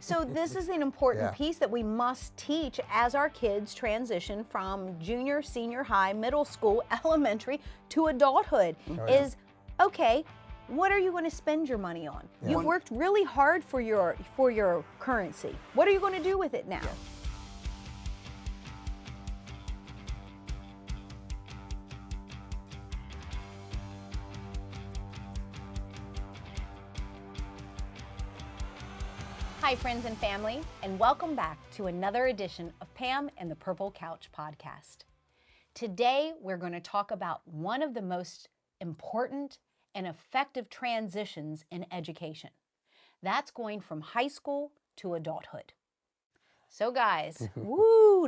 So this is an important piece that we must teach as our kids transition from junior, senior high, middle school, elementary to adulthood. Okay, what are you going to spend your money on? You've worked really hard for your currency. What are you going to do with it now? Hi, friends and family, and welcome back to another edition of Pam and the Purple Couch podcast. Today, we're going to talk about one of the most important and effective transitions in education. That's going from high school to adulthood. So guys,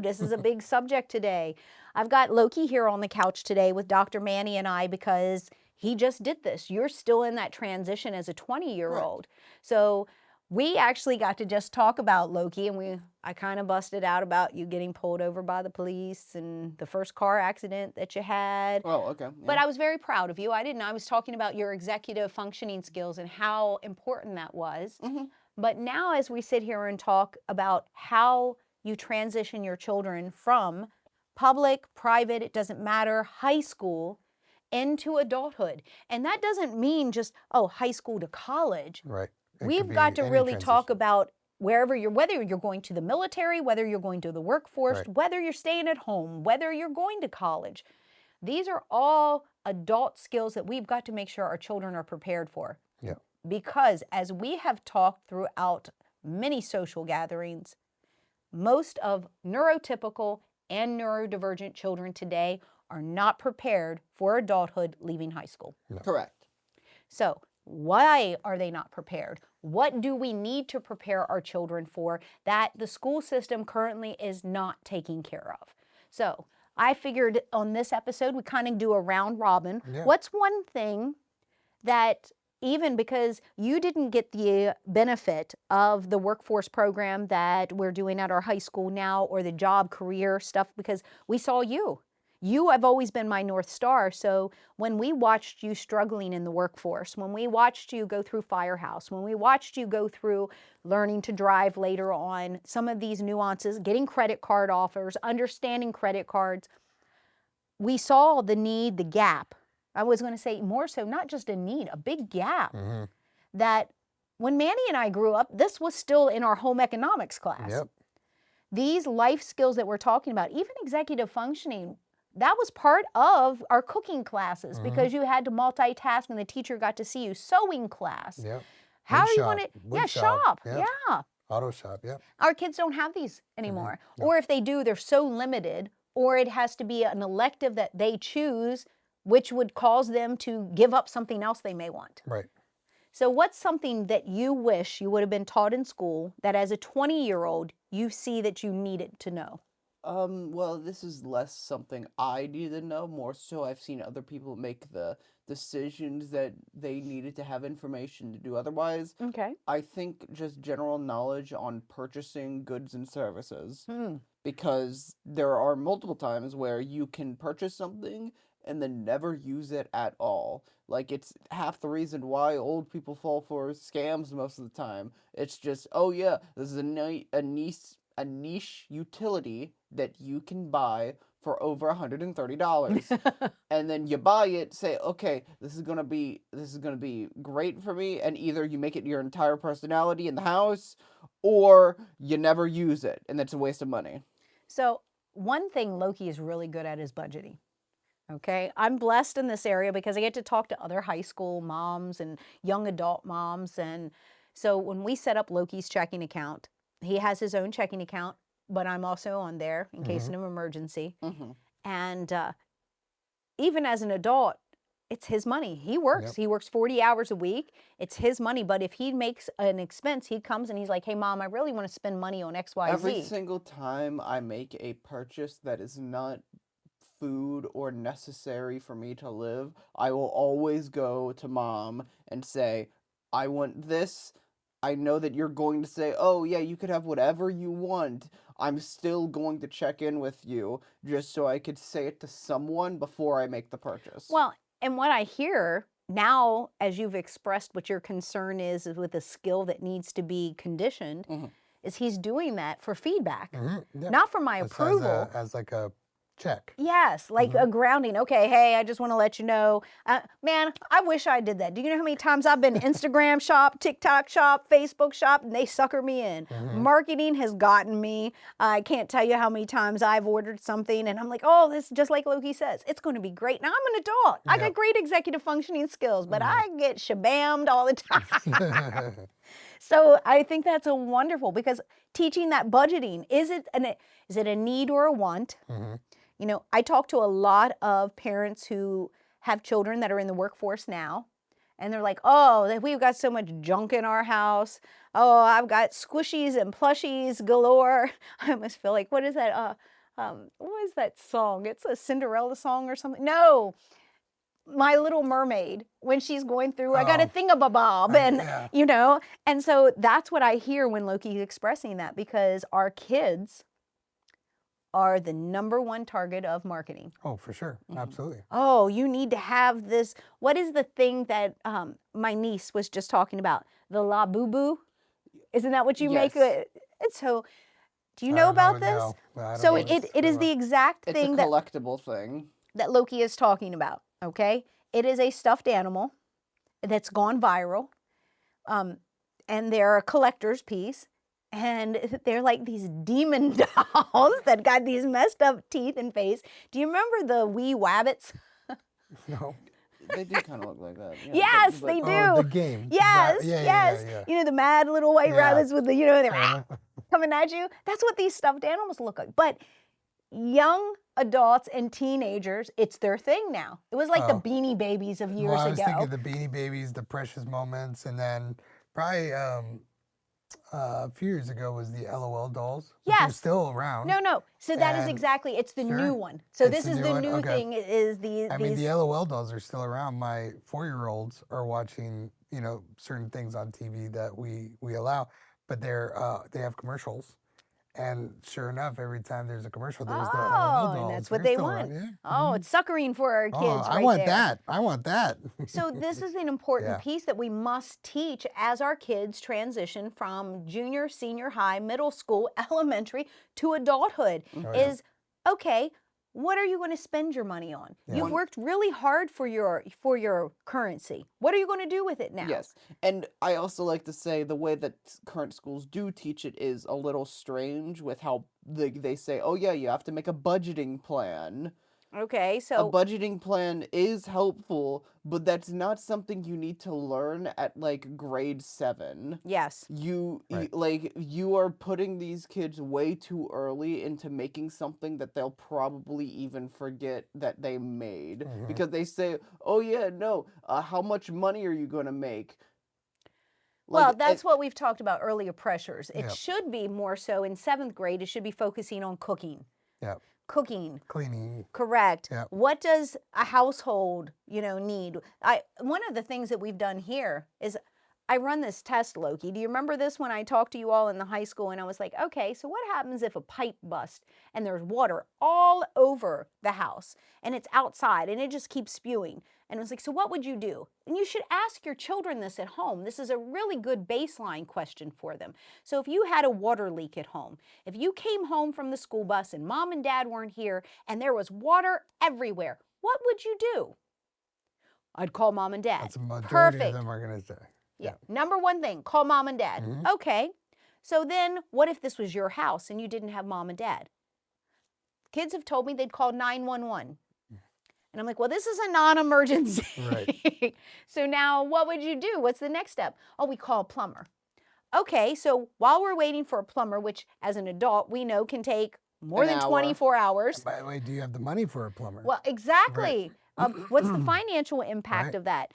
this is a big subject today. I've got Loki here on the couch today with Dr. Manny and I because he just did this. You're still in that transition as a 20-year-old. So we actually got to just talk about Loki, and I kind of busted out about you getting pulled over by the police and the first car accident that you had. Oh, okay. Yeah. But I was very proud of you. I was talking about your executive functioning skills and how important that was. But now as we sit here and talk about how you transition your children from public, private, it doesn't matter, high school, into adulthood. And that doesn't mean just, high school to college. Right. We've got to really talk about whether you're going to the military, whether you're going to the workforce, whether you're staying at home, whether you're going to college. These are all adult skills that we've got to make sure our children are prepared for. Yeah. Because as we have talked throughout many social gatherings, most of neurotypical and neurodivergent children today are not prepared for adulthood leaving high school. No. Correct. So why are they not prepared? What do we need to prepare our children for that the school system currently is not taking care of? So I figured on this episode, we kind of do a round robin. Yeah. What's one thing that, even because you didn't get the benefit of the workforce program that we're doing at our high school now, or the job career stuff, because we saw you. You have always been my North Star. So when we watched you struggling in the workforce, when we watched you go through Firehouse, when we watched you go through learning to drive later on, some of these nuances, getting credit card offers, understanding credit cards, we saw the need, the gap. I was going to say more so, not just a need, a big gap that when Manny and I grew up, this was still in our home economics class. Yep. These life skills that we're talking about, even executive functioning, that was part of our cooking classes because you had to multitask and the teacher got to see you. Sewing class. Yep. How are you going to, shop. Yep. Yeah. Auto shop, yep. Our kids don't have these anymore. Or if they do, they're so limited, or it has to be an elective that they choose, which would cause them to give up something else they may want. Right. So what's something that you wish you would have been taught in school that as a 20-year-old you see that you needed to know? Well, this is less something I needed to know, more so I've seen other people make the decisions that they needed to have information to do otherwise. Okay. I think just general knowledge on purchasing goods and services. Because there are multiple times where you can purchase something and then never use it at all. Like, it's half the reason why old people fall for scams most of the time. It's just, oh yeah, this is a niche utility that you can buy for over $130. And then you buy it, say, okay, this is gonna be great for me, and either you make it your entire personality in the house, or you never use it, and that's a waste of money. So one thing Loki is really good at is budgeting. Okay, I'm blessed in this area because I get to talk to other high school moms and young adult moms. And so when we set up Loki's checking account, he has his own checking account, but I'm also on there in case of an emergency. And even as an adult, it's his money. He works. Yep. He works 40 hours a week. It's his money. But if he makes an expense, he comes and he's like, hey, Mom, I really want to spend money on X, Y, Z. Every single time I make a purchase that is not food or necessary for me to live, I will always go to Mom and say, I want this. I know that you're going to say, oh, yeah, you could have whatever you want. I'm still going to check in with you just so I could say it to someone before I make the purchase. Well, and what I hear now, as you've expressed what your concern is with a skill that needs to be conditioned, is he's doing that for feedback, Yep. not for my Just approval. as like a check. Yes, like a grounding. Okay, hey, I just want to let you know. Man, I wish I did that. Do you know how many times I've been Instagram shop, TikTok shop, Facebook shop, and they sucker me in? Marketing has gotten me. I can't tell you how many times I've ordered something and I'm like, oh, this just like Loki says, it's going to be great. Now I'm an adult. I got great executive functioning skills, but I get shabammed all the time. So I think that's a wonderful, because teaching that budgeting, is it a need or a want? You know, I talk to a lot of parents who have children that are in the workforce now, and they're like, oh, we've got so much junk in our house. Oh, I've got squishies and plushies galore. I almost feel like, what is that? What is that song? It's a Cinderella song or something. No, My Little Mermaid, when she's going through, I got a thingabob, and you know, and so that's what I hear when Loki's expressing that, because our kids are the #1 target of marketing. Oh, for sure. Absolutely. Oh, you need to have this. What is the thing that my niece was just talking about? The La Boo Boo? Isn't that what you make it? And so, do you know about this? No, so it is the exact thing It's a collectible thing that Loki is talking about, okay? It is a stuffed animal that's gone viral, and they're a collector's piece. And they're like these demon dolls that got these messed up teeth and face. Do you remember the wee wabbits? No. They do kind of look like that. Yeah, Yes, they do. Oh, the game. Yes, Yeah, yes. yeah. You know, the mad little white rabbits with the, you know, they're coming at you. That's what these stuffed animals look like. But young adults and teenagers, it's their thing now. It was like the Beanie Babies of years ago. I was thinking the Beanie Babies, the Precious Moments, and then probably a few years ago was the LOL dolls. Yes. They're still around. No. So that is exactly, it's the new one. So this is the new thing, is I mean, the LOL dolls are still around. My 4-year-olds are watching, you know, certain things on TV that we allow, but they have commercials. And sure enough, every time there's a commercial, there's the LOL dolls. And that's what they want. Oh, it's suckering for our kids I want that. I want that. So this is an important piece that we must teach as our kids transition from junior, senior high, middle school, elementary to adulthood. Okay, what are you going to spend your money on? You've worked really hard for your currency. What are you going to do with it now? Yes, and I also like to say the way that current schools do teach it is a little strange with how they say, oh yeah, you have to make a budgeting plan. Okay, so a budgeting plan is helpful, but that's not something you need to learn at like grade 7. Yes. You are putting these kids way too early into making something that they'll probably even forget that they made, because they say, "Oh yeah, no, how much money are you going to make?" Well, that's what we've talked about earlier, pressures. It should be more so in 7th grade, it should be focusing on cooking. Yeah. Cooking, cleaning. Correct. Yep. What does a household, need? One of the things that we've done here is I run this test, Loki. Do you remember this when I talked to you all in the high school and I was like, okay, so what happens if a pipe busts and there's water all over the house and it's outside and it just keeps spewing? And it was like, so what would you do? And you should ask your children this at home. This is a really good baseline question for them. So if you had a water leak at home, if you came home from the school bus and mom and dad weren't here and there was water everywhere, what would you do? I'd call mom and dad. That's a majority Perfect. of them are going to say. Yeah. Number one thing, call mom and dad. Okay. So then what if this was your house and you didn't have mom and dad? Kids have told me they'd call 911. And I'm like, well, this is a non-emergency. Right. So now what would you do? What's the next step? Oh, we call a plumber. Okay, so while we're waiting for a plumber, which as an adult we know can take more than 24 hours. And by the way, do you have the money for a plumber? Well, exactly. Right. What's the financial impact of that?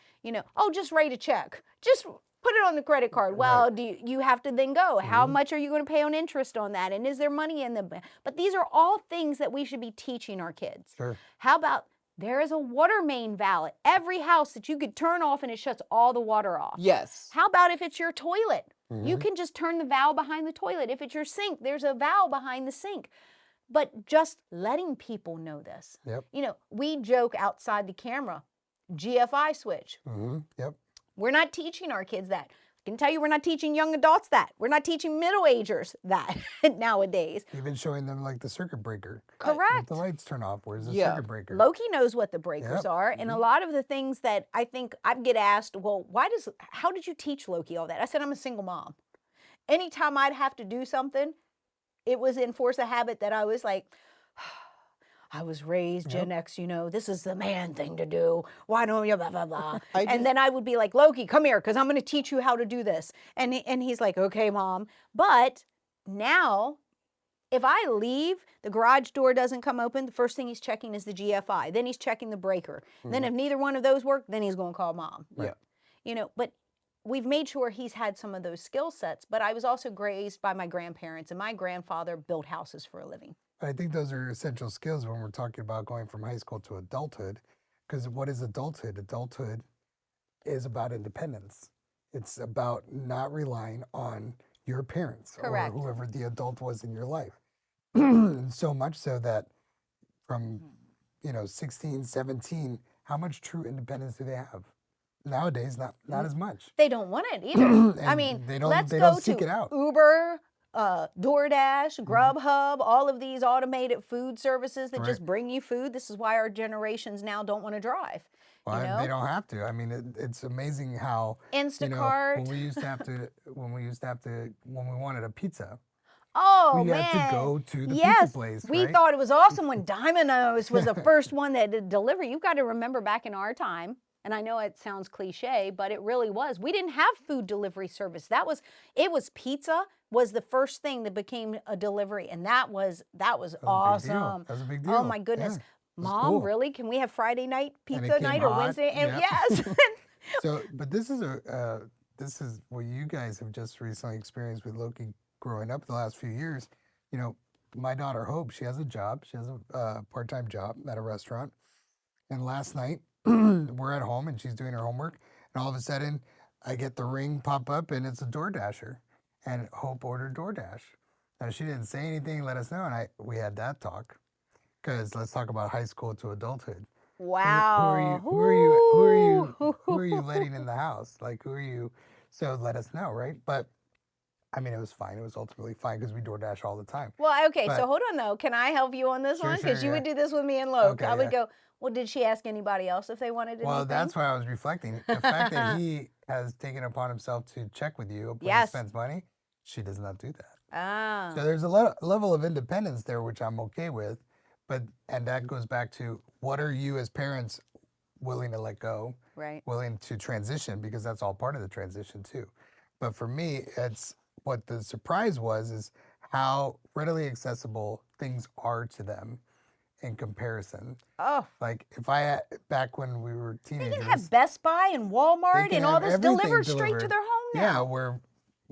Oh, just write a check. Just put it on the credit card. Well, do you have to then go? How much are you going to pay on interest on that? And is there money in the... But these are all things that we should be teaching our kids. Sure. How about there is a water main valve at every house that you could turn off and it shuts all the water off? Yes. How about if it's your toilet? You can just turn the valve behind the toilet. If it's your sink, there's a valve behind the sink. But just letting people know this. Yep. We joke outside the camera, GFI switch. Yep. We're not teaching our kids that. Can tell you we're not teaching young adults that. We're not teaching middle-agers that nowadays. Even showing them like the circuit breaker. Correct. If the lights turn off, where's the Yeah. circuit breaker? Loki knows what the breakers are, and a lot of the things that I think I get asked, well, how did you teach Loki all that? I said, I'm a single mom. Anytime I'd have to do something, it was in force of habit that I was like, I was raised Gen X, you know, this is the man thing to do. Why don't you blah, blah, blah. And then I would be like, Loki, come here, because I'm going to teach you how to do this. And he's like, okay, Mom. But now, if I leave, the garage door doesn't come open, the first thing he's checking is the GFI. Then he's checking the breaker. Then if neither one of those work, then he's going to call Mom. Yeah. You know, but we've made sure he's had some of those skill sets. But I was also raised by my grandparents, and my grandfather built houses for a living. I think those are essential skills when we're talking about going from high school to adulthood. Because what is adulthood? Adulthood is about independence. It's about not relying on your parents Correct. or whoever the adult was in your life. And so much so that from, 16, 17, how much true independence do they have? Nowadays, not as much. They don't want it either. I And mean, they don't- let's they go don't seek to it out. Uber, DoorDash, Grubhub, all of these automated food services that just bring you food. This is why our generations now don't want to drive. Well, you know? they don't have to. I mean, it's amazing how Instacart. when we wanted a pizza, Oh, we man. had to go to the yes. pizza place. We right? thought it was awesome when Domino's was the first one that did delivery. You've got to remember back in our time, and I know it sounds cliche, but it really was. We didn't have food delivery service. It was pizza was the first thing that became a delivery, and that was awesome. That was a big deal. Oh my goodness. Yeah, Mom, cool. really? Can we have Friday night And it pizza came night or hot. Wednesday? And Yep. yes. So, but this is what you guys have just recently experienced with Loki growing up the last few years. My daughter Hope, she has a job. She has a part-time job at a restaurant. And last night, we're at home and she's doing her homework. And all of a sudden, I get the ring pop up and it's a DoorDasher. And Hope ordered DoorDash. Now, she didn't say anything, let us know. And we had that talk. Because let's talk about high school to adulthood. Wow. Who are you letting in the house? Like, who are you? So let us know, right? But I mean, it was fine. It was ultimately fine because we DoorDash all the time. Well, okay, But- so hold on though. Can I help you on this Sure, one? Because sure, you would yeah. do this with me and Loke. Okay, I would yeah. go, well, did she ask anybody else if they wanted anything? Well, that's why I was reflecting. The fact that he has taken upon himself to check with you when he Yes. spends money, she does not do that. Ah. So there's a level of independence there, which I'm okay with. And that goes back to what are you as parents willing to let go, Right. willing to transition, because that's all part of the transition too. But for me, it's what the surprise is how readily accessible things are to them in comparison. Oh, Like back when we were they teenagers. can have Best Buy and Walmart can and all have this everything delivered straight to delivered. their home Yeah, now. we're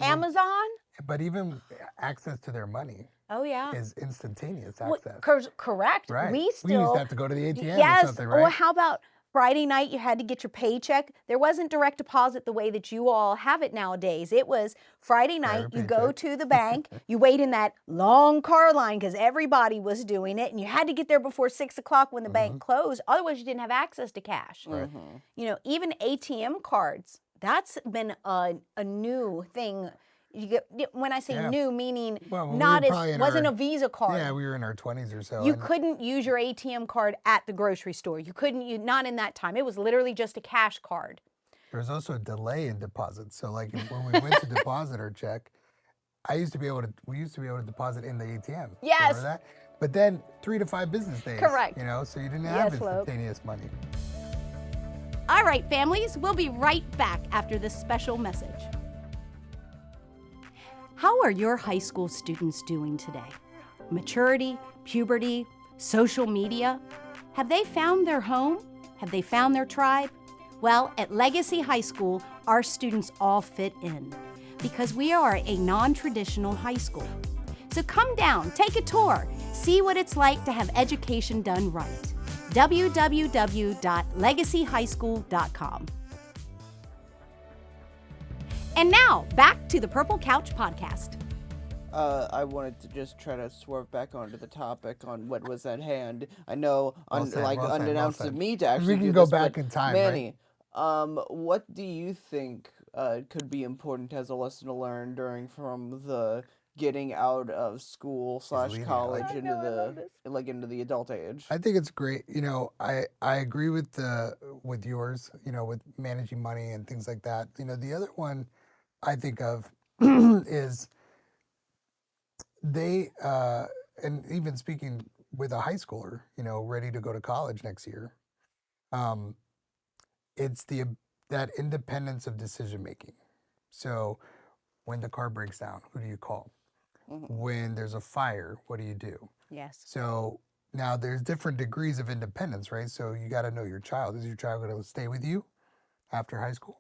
Amazon. but even access to their money Oh yeah. is instantaneous Well, access. correct. Right. We used still to have to go to the ATM or yes. something, Or right? how about Friday night? You had to get your paycheck. There wasn't direct deposit the way that you all have it nowadays. It was Friday night. Every You go paycheck. to the bank. You wait in that long car line because everybody was doing it, and you had to get there before 6 o'clock when the bank closed. Otherwise, you didn't have access to cash. Even ATM cards. That's been a new thing. When I say Yeah. new, meaning Well, when we not were as probably in wasn't our- a Visa card. Yeah, we were in our 20s or so. You and couldn't use your ATM card at the grocery store. You couldn't, not in that time. It was literally just a cash card. there was also a delay in deposits. So like when we went to deposit our check, we used to be able to deposit in the ATM. Yes. Remember that? But then 3 to 5 business days. Correct. So you didn't have Yes, Lo. instantaneous money. All right, families, we'll be right back after this special message. How are your high school students doing today? Maturity, puberty, social media? Have they found their home? Have they found their tribe? Well, at Legacy High School, our students all fit in because we are a non-traditional high school. So come down, take a tour, see what it's like to have education done right. www.legacyhighschool.com. And now, back to the Purple Couch Podcast. I wanted to just try to swerve back onto the topic on what was at hand. I know, Well said, well said, unannounced well to said. me to actually We can do go this, back but in time, right? Manny, what do you think could be important as a lesson to learn from the getting out of school / leaving. college I into know, I love the this. into the adult age. I think it's great. I agree with yours, with managing money and things like that. The other one I think of is they and even speaking with a high schooler, ready to go to college next year, um, it's that independence of decision making. So when the car breaks down, who do you call? When there's a fire, what do you do? Yes. So now there's different degrees of independence, right? So you got to know your child. Is your child going to stay with you after high school?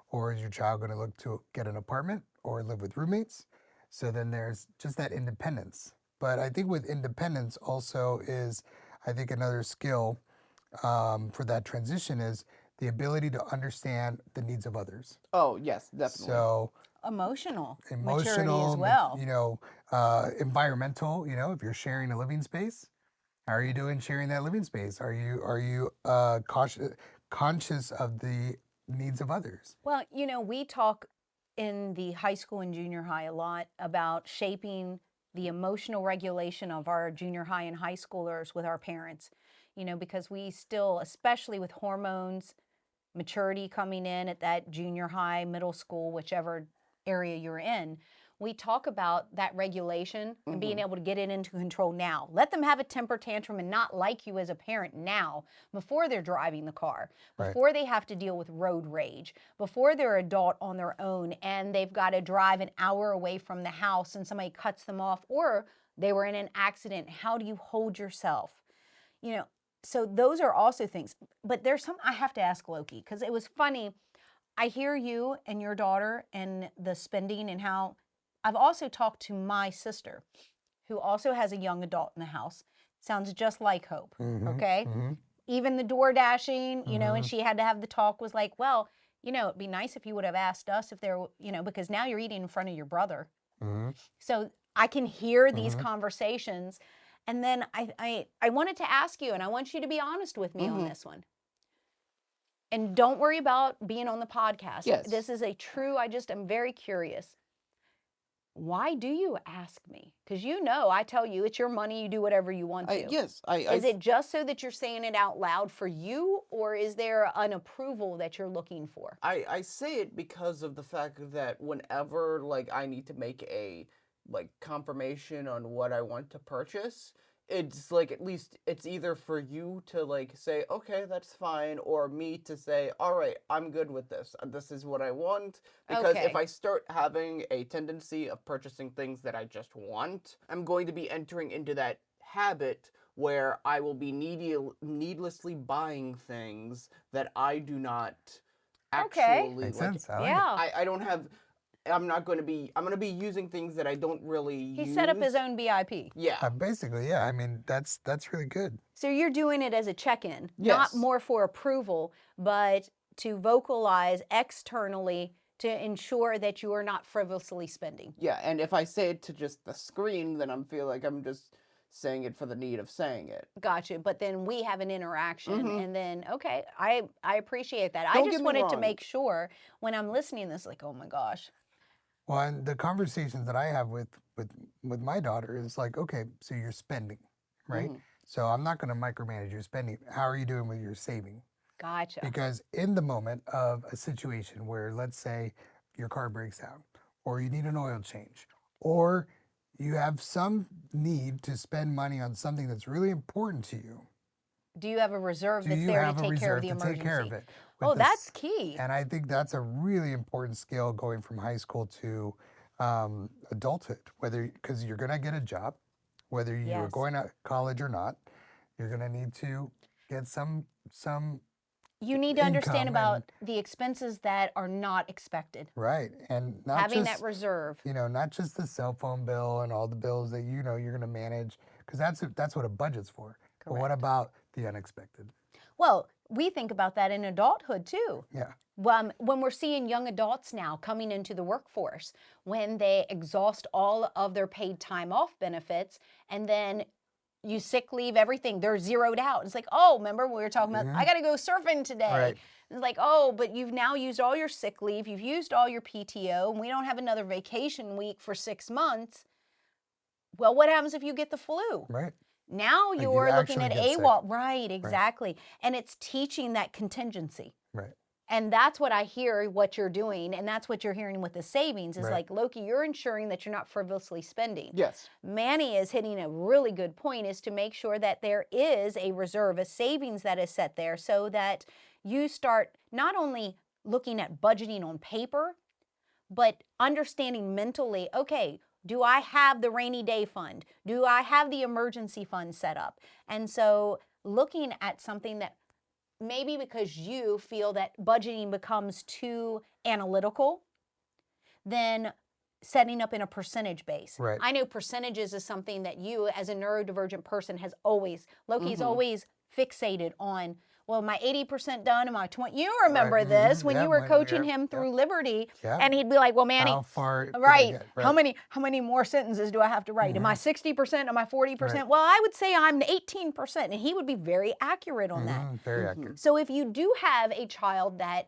Or is your child going to look to get an apartment or live with roommates? So then there's just that independence. But I think with independence also is, I think another skill for that transition is the ability to understand the needs of others. Oh, yes, definitely. So Emotional maturity emotional, as well. environmental, if you're sharing a living space, how are you doing sharing that living space? Are you conscious of the needs of others? Well, we talk in the high school and junior high a lot about shaping the emotional regulation of our junior high and high schoolers with our parents, because we still, especially with hormones, maturity coming in at that junior high, middle school, whichever area you're in, we talk about that regulation and being able to get it into control now. Let them have a temper tantrum and not like you as a parent now, before they're driving the car, before they have to deal with road rage, before they're adult on their own and they've got to drive an hour away from the house and somebody cuts them off, or they were in an accident. How do you hold yourself? So those are also things. But there's something I have to ask Loki, because it was funny. I hear you and your daughter and the spending and how I've also talked to my sister, who also has a young adult in the house. Sounds just like Hope, okay? Even the door dashing, and she had to have the talk, was like, well, it'd be nice if you would have asked us if there, because now you're eating in front of your brother. So I can hear these conversations. And then I wanted to ask you, and I want you to be honest with me on this one. And don't worry about being on the podcast. Yes. This is a true, I'm very curious. Why do you ask me? Because I tell you, it's your money, you do whatever you want to. Yes. Is it just so that you're saying it out loud for you, or is there an approval that you're looking for? I say it because of the fact that whenever, I need to make a, confirmation on what I want to purchase, it's, at least it's either for you to, say, okay, that's fine, or me to say, all right, I'm good with this. This is what I want. Because if I start having a tendency of purchasing things that I just want, I'm going to be entering into that habit where I will be needlessly buying things that I do not actually Makes sense. I like it. I don't have. I'm going to be using things that I don't really use. He set up his own BIP. Yeah. Basically, yeah. I mean, that's really good. So you're doing it as a check-in, Yes. not more for approval, but to vocalize externally to ensure that you are not frivolously spending. Yeah, and if I say it to just the screen, then I feel like I'm just saying it for the need of saying it. Gotcha. But then we have an interaction, and then, okay, I appreciate that. Don't I just get me wanted to wrong. make sure when I'm listening to this, oh my gosh. Well, and the conversations that I have with my daughter is like, okay, so you're spending, right? So I'm not going to micromanage your spending. How are you doing with your saving? Gotcha. Because in the moment of a situation where, let's say, your car breaks down, or you need an oil change, or you have some need to spend money on something that's really important to you. Do you have a reserve Do that's you there have to a take care of reserve the to emergency? take care of it? Oh, that's key. And I think that's a really important skill going from high school to adulthood, because you're going to get a job, whether you're Yes. going to college or not, you're going to need to get some You need to understand income about the expenses that are not expected. right, and not Having just that reserve. not just the cell phone bill and all the bills that you're going to manage, because that's what a budget's for. But what about the unexpected? Well, we think about that in adulthood too. Yeah. When we're seeing young adults now coming into the workforce, when they exhaust all of their paid time off benefits, and then use sick leave, everything. They're zeroed out. It's like, oh, remember we were talking about, I got to go surfing today. Right. It's like, oh, but you've now used all your sick leave. You've used all your PTO, and we don't have another vacation week for 6 months. Well, what happens if you get the flu? Right. Now Like, you're you looking at actually get AWOL. Right, exactly. And it's teaching that contingency. Right. And that's what I hear what you're doing, and that's what you're hearing with the savings is Right. like, Loki, you're ensuring that you're not frivolously spending. Yes. Manny is hitting a really good point, is to make sure that there is a reserve, a savings that is set there, so that you start not only looking at budgeting on paper, but understanding mentally, okay, do I have the rainy day fund? Do I have the emergency fund set up? And so looking at something that maybe because you feel that budgeting becomes too analytical, then setting up in a percentage base. Right. I know percentages is something that you as a neurodivergent person has always, Loki's always fixated on, well, my 80% done, and my 20, you remember Right. this when Yeah, you were when- coaching yeah, him yeah. through Liberty, Yeah. and he'd be like, well, Manny, How far did I right. get? How many more sentences do I have to write? Am I 60%? Am I 40%? Right. Well, I would say I'm 18%, and he would be very accurate on that. Very accurate. So if you do have a child that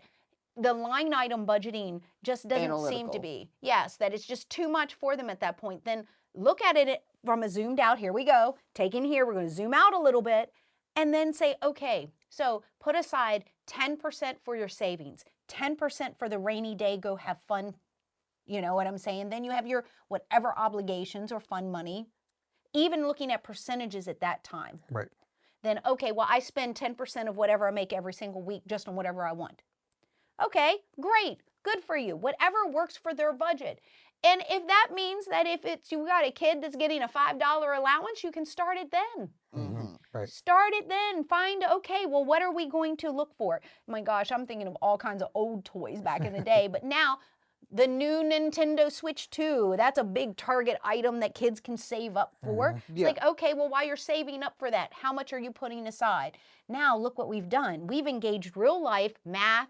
the line item budgeting just doesn't seem to Analytical. be, yes, that it's just too much for them at that point, then look at it from a zoomed out, here we go, taking here, we're going to zoom out a little bit, and then say, okay, so put aside 10% for your savings, 10% for the rainy day, go have fun, you know what I'm saying? Then you have your whatever obligations or fun money, even looking at percentages at that time. Right. Then, okay, well, I spend 10% of whatever I make every single week just on whatever I want. Okay, great, good for you. Whatever works for their budget. And if that means that if it's you got a kid that's getting a $5 allowance, you can start it then. Right. Start it then. Find, okay, well, what are we going to look for? My gosh, I'm thinking of all kinds of old toys back in the day, but now the new Nintendo Switch 2, that's a big target item that kids can save up for. It's Yeah. like, okay, well, while you're saving up for that, how much are you putting aside? Now, look what we've done. We've engaged real life math,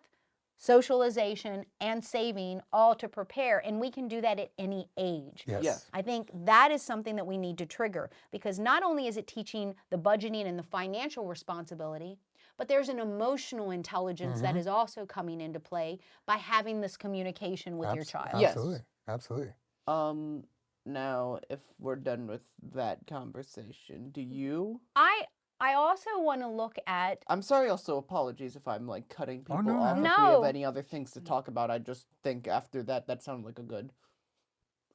socialization, and saving all to prepare, and we can do that at any age. Yes. Yes. I think that is something that we need to trigger, because not only is it teaching the budgeting and the financial responsibility, but there's an emotional intelligence that is also coming into play by having this communication with your child. Yes. Absolutely. Absolutely. Now, if we're done with that conversation, do you? I also want to look at, I'm sorry, also apologies if I'm like cutting people no, off. no. If we have No. any other things to talk about, I just think after that sounded like a good.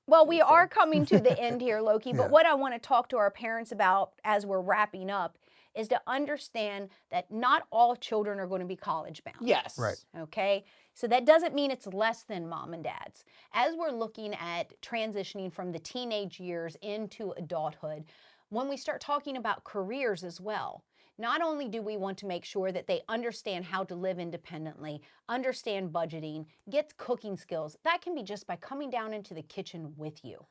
well, we are coming to the end here, Loki, but Yeah. what I want to talk to our parents about as we're wrapping up is to understand that not all children are going to be college bound. Yes. Right. Okay, so that doesn't mean it's less than mom and dad's. As we're looking at transitioning from the teenage years into adulthood, when we start talking about careers as well, not only do we want to make sure that they understand how to live independently, understand budgeting, get cooking skills. That can be just by coming down into the kitchen with you.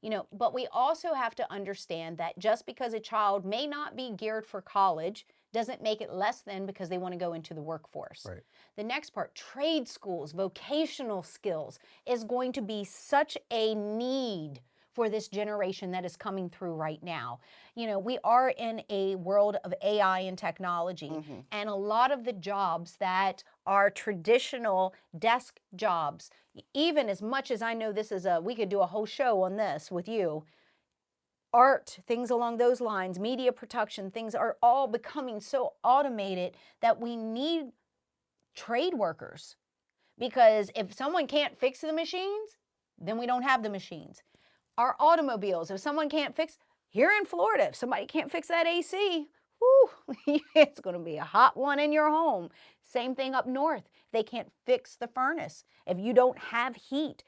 You know, but we also have to understand that just because a child may not be geared for college doesn't make it less than because they want to go into the workforce. Right. The next part, trade schools, vocational skills, is going to be such a need for this generation that is coming through right now. You know, we are in a world of AI and technology, and a lot of the jobs that are traditional desk jobs, even as much as I know this is we could do a whole show on this with you, art, things along those lines, media production, things are all becoming so automated that we need trade workers. Because if someone can't fix the machines, then we don't have the machines. Our automobiles, if someone can't fix, here in Florida, if somebody can't fix that AC, whew, it's going to be a hot one in your home. Same thing up north. They can't fix the furnace if you don't have heat.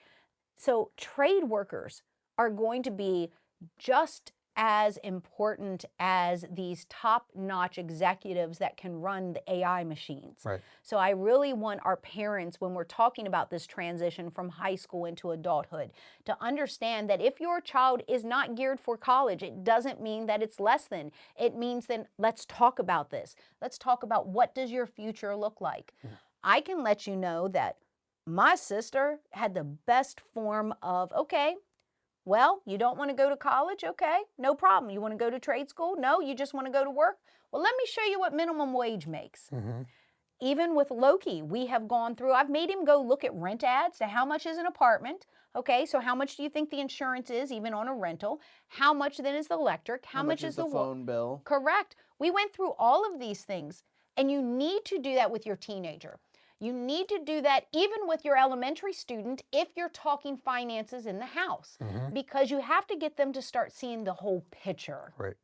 So trade workers are going to be just as important as these top-notch executives that can run the AI machines. Right. So I really want our parents, when we're talking about this transition from high school into adulthood, to understand that if your child is not geared for college, it doesn't mean that it's less than. It means then let's talk about this. Let's talk about what does your future look like. I can let you know that my sister had the best form of, okay, Well, you don't want to go to college? Okay, no problem. You want to go to trade school? No, you just want to go to work? Well, let me show you what minimum wage makes. Even with Loki, we have gone through, I've made him go look at rent ads to how much is an apartment. Okay, so how much do you think the insurance is, even on a rental? How much then is the electric? How much is the phone bill? Correct. We went through all of these things, and you need to do that with your teenager. You need to do that even with your elementary student if you're talking finances in the house, because you have to get them to start seeing the whole picture. Right.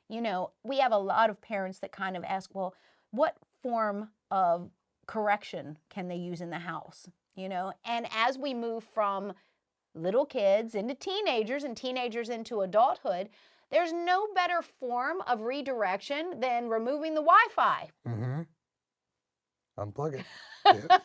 You know, we have a lot of parents that kind of ask, well, what form of correction can they use in the house? You know, and as we move from little kids into teenagers and teenagers into adulthood, there's no better form of redirection than removing the Wi-Fi. Unplug it. Yeah.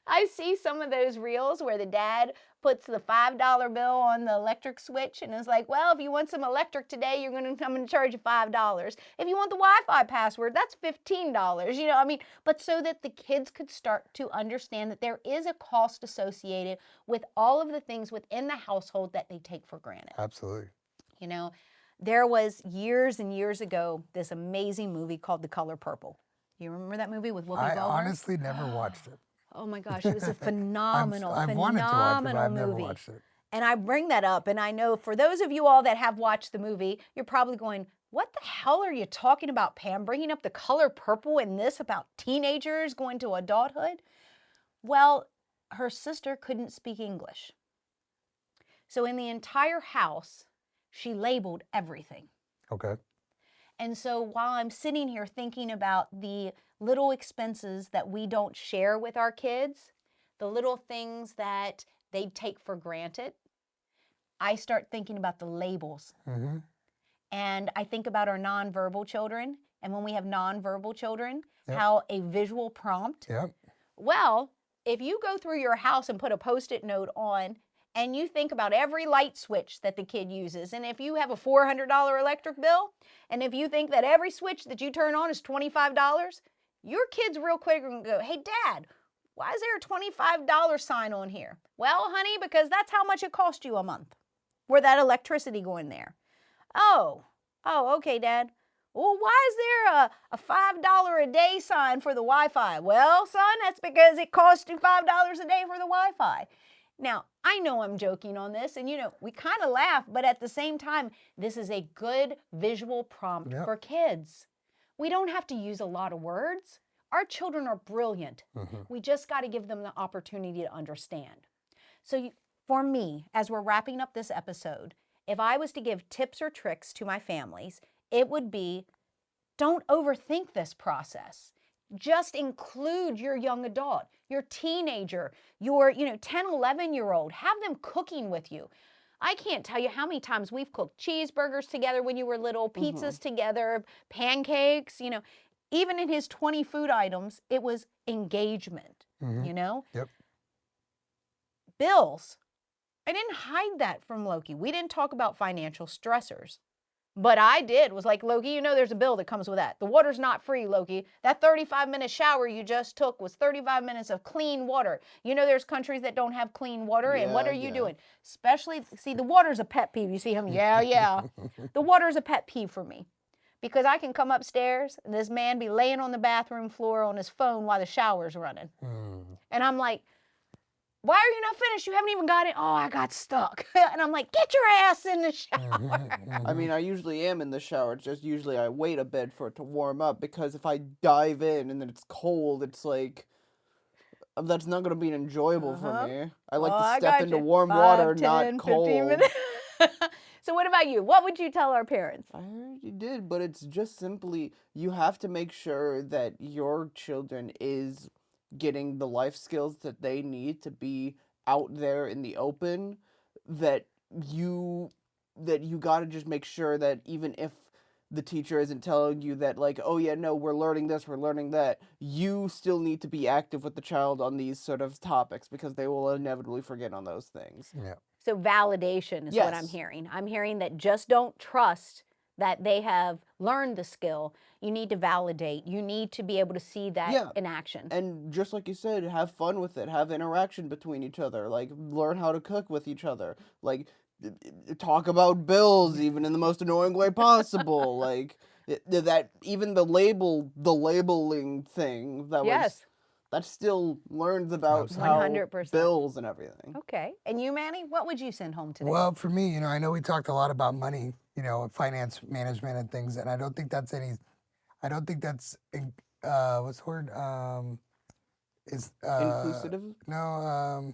I see some of those reels where the dad puts the $5 bill on the electric switch and is like, well, if you want some electric today, I'm going to charge you $5. If you want the Wi-Fi password, that's $15. You know, I mean, but so that the kids could start to understand that there is a cost associated with all of the things within the household that they take for granted. Absolutely. You know, there was years and years ago this amazing movie called The Color Purple. You remember that movie with Whoopi Goldberg? I honestly never watched it. Oh my gosh, it was a phenomenal, I've wanted to watch it, but I've never movie. watched it. And I bring that up, and I know for those of you all that have watched the movie, you're probably going, what the hell are you talking about, Pam? Bringing up The Color Purple in this about teenagers going to adulthood? Well, her sister couldn't speak English. So in the entire house, she labeled everything. Okay. And so while I'm sitting here thinking about the little expenses that we don't share with our kids, the little things that they take for granted, I start thinking about the labels. And I think about our nonverbal children. And when we have nonverbal children, how a visual prompt. Well, if you go through your house and put a Post-it note on, and you think about every light switch that the kid uses, and if you have a $400 electric bill, and if you think that every switch that you turn on is $25, your kids real quick are going to go, hey, Dad, why is there a $25 sign on here? Well, honey, because that's how much it cost you a month for that electricity going there. Oh, okay, Dad. Well, why is there a $5 a day sign for the Wi-Fi? Well, son, that's because it costs you $5 a day for the Wi-Fi. Now, I know I'm joking on this, and, you know, we kind of laugh, but at the same time, this is a good visual prompt for kids. We don't have to use a lot of words. Our children are brilliant. We just got to give them the opportunity to understand. So for me, as we're wrapping up this episode, if I was to give tips or tricks to my families, it would be, don't overthink this process. Just include your young adult, your teenager, your 10, 11-year-old. Have them cooking with you. I can't tell you how many times we've cooked cheeseburgers together when you were little, pizzas together, pancakes, you know. Even in his 20 food items, it was engagement, you know. Bills. I didn't hide that from Loki. We didn't talk about financial stressors. But I did. Was like, Loki, you know there's a bill that comes with that. The water's not free, Loki. That 35-minute shower you just took was 35 minutes of clean water. You know there's countries that don't have clean water, and what are you doing? Especially, see, the water's a pet peeve. You see him? Yeah. The water's a pet peeve for me. Because I can come upstairs, and this man be laying on the bathroom floor on his phone while the shower's running. And I'm like, why are you not finished? You haven't even got it. Oh, I got stuck. And I'm like, get your ass in the shower. I mean, I usually am in the shower. It's just usually I wait a bit for it to warm up, because if I dive in and then it's cold, it's like, that's not going to be enjoyable for me. I like to step into warm water, 10, not 15 cold. minutes. So what about you? What would you tell our parents? I heard you did, but it's just simply, you have to make sure that your children is getting the life skills that they need to be out there in the open, that you got to just make sure that even if the teacher isn't telling you that, like, oh yeah, no, we're learning this, we're learning that, you still need to be active with the child on these sort of topics, because they will inevitably forget on those things. So validation is what I'm hearing. I'm hearing that just don't trust that they have learned the skill. You need to validate. You need to be able to see that in action. And just like you said, have fun with it. Have interaction between each other. Like, learn how to cook with each other. Like, talk about bills even in the most annoying way possible. Like that, even the labeling thing Yes. that still learns about Absolutely. how 100%. bills and everything. Okay. And you, Manny, what would you send home today? Well, for me, I know we talked a lot about money, finance management and things, and I don't think that's what's the word? Inclusive? No,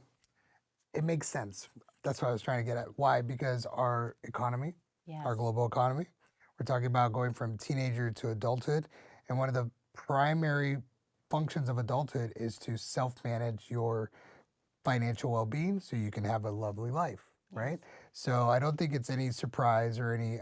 it makes sense. That's what I was trying to get at. Why? Because our economy, Yes. our global economy, we're talking about going from teenager to adulthood, and one of the primary functions of adulthood is to self-manage your financial well-being so you can have a lovely life, right? So I don't think it's any surprise or any,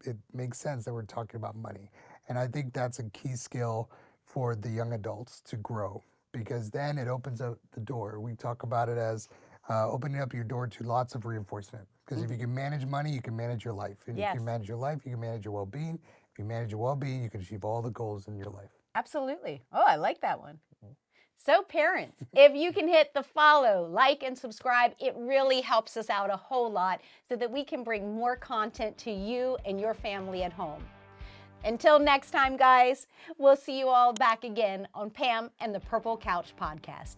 it makes sense that we're talking about money. And I think that's a key skill for the young adults to grow, because then it opens up the door. We talk about it as opening up your door to lots of reinforcement. Because if you can manage money, you can manage your life. And if you can manage your life, you can manage your well-being. If you manage your well-being, you can achieve all the goals in your life. Absolutely. Oh, I like that one. So parents, if you can hit the follow, like, and subscribe, it really helps us out a whole lot so that we can bring more content to you and your family at home. Until next time, guys, we'll see you all back again on Pam and the Purple Couch podcast.